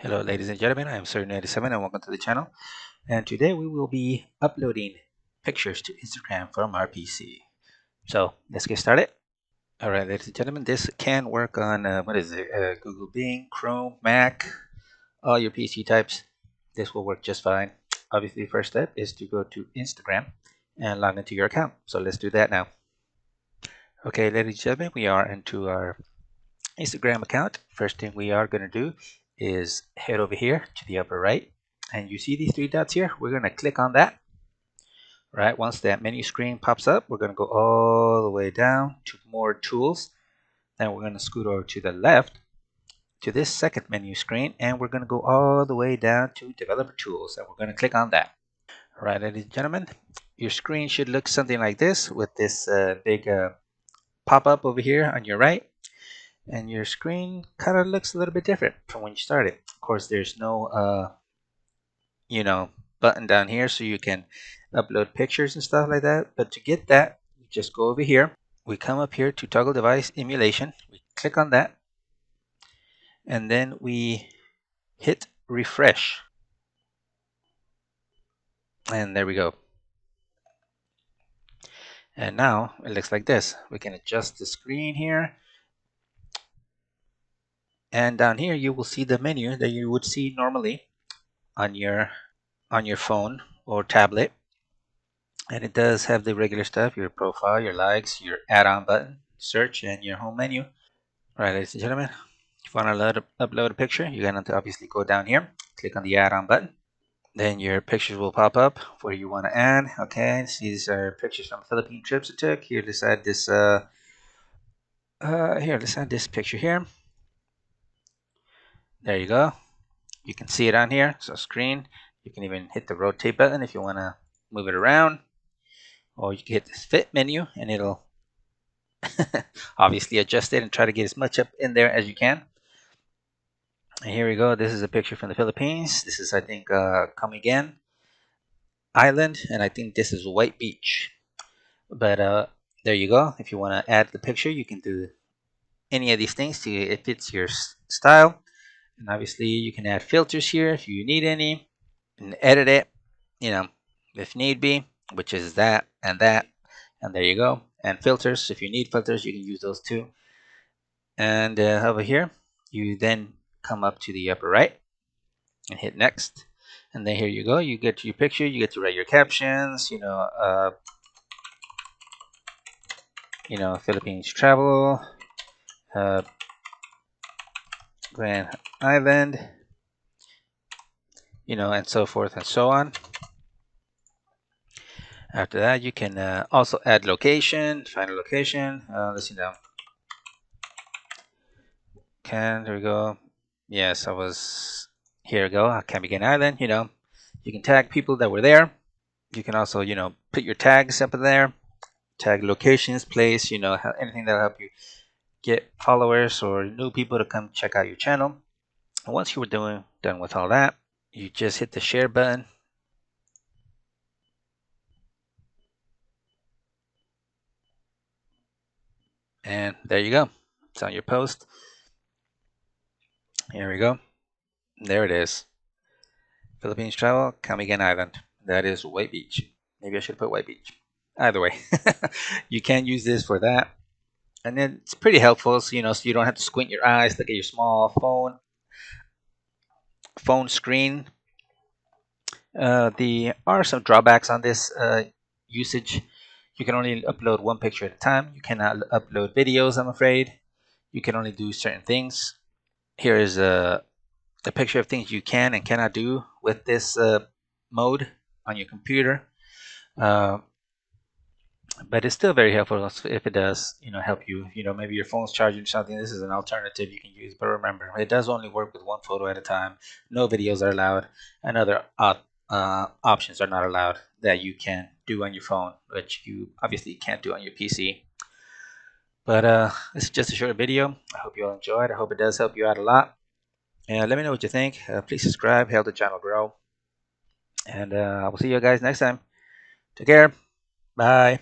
Hello ladies and gentlemen, I am Sir97 and welcome to the channel. And today we will be uploading pictures to Instagram from our PC. So let's get started. Alright ladies and gentlemen, this can work on, Google Bing, Chrome, Mac, all your PC types. This will work just fine. Obviously the first step is to go to Instagram and log into your account. So let's do that now. Okay ladies and gentlemen, we are into our Instagram account. First thing we are going to do is head over here to the upper right, and you see these three dots here. We're going to click on that. Right, once that menu screen pops up, we're going to go all the way down to more tools. Then we're going to scoot over to the left to this second menu screen, and we're going to go all the way down to developer tools, and we're going to click on that. All right, ladies and gentlemen, your screen should look something like this with this big pop-up over here on your right. And your screen kind of looks a little bit different from when you started. Of course, there's no button down here so you can upload pictures and stuff like that. But to get that, we just go over here. We come up here to toggle device emulation. We click on that, and then we hit refresh. And there we go. And now it looks like this. We can adjust the screen here. And down here you will see the menu that you would see normally on your phone or tablet. And it does have the regular stuff: your profile, your likes, your add-on button, search, and your home menu. All right, ladies and gentlemen, if you want to upload a picture, you're going to obviously go down here, click on the add-on button. Then your pictures will pop up where you want to add. Okay, these are pictures from Philippine trips I took. Here, let's add this. Let's add this picture here. There you go. You can see it on here. So screen. You can even hit the rotate button if you want to move it around, or you can hit this fit menu and it'll obviously adjust it and try to get as much up in there as you can. And here we go. This is a picture from the Philippines. This is, I think, Camigan Island, and I think this is White Beach. But there you go. If you want to add the picture, you can do any of these things to it fits your style. And obviously, you can add filters here if you need any, and edit it, if need be, which is that, and there you go. And filters, if you need filters, you can use those too. And over here, you then come up to the upper right and hit next. And then here you go. You get your picture. You get to write your captions. Philippines travel, Grand Island, and so forth and so on. After that, you can also add location, find a location. Let's see now. There we go. Yes, here we go. Camigan Island. You can tag people that were there. You can also, put your tags up in there. Tag locations, place, anything that'll help you get followers or new people to come check out your channel. And once you were done with all that, you just hit the share button. And there you go. It's on your post. Here we go. There it is. Philippines travel, Camigan Island. That is White Beach. Maybe I should put White Beach. Either way, you can use this for that. And then it's pretty helpful, so you don't have to squint your eyes, look at your small phone screen. There are some drawbacks on this usage. You can only upload one picture at a time. You cannot upload videos, I'm afraid. You can only do certain things. Here is a picture of things you can and cannot do with this mode on your computer. But it's still very helpful if it does, help you. Maybe your phone's charging or something. This is an alternative you can use. But remember, it does only work with one photo at a time. No videos are allowed, and other options are not allowed that you can do on your phone, which you obviously can't do on your PC. But this is just a short video. I hope you all enjoyed. I hope it does help you out a lot. And let me know what you think. Please subscribe, help the channel grow. And I will see you guys next time. Take care. Bye.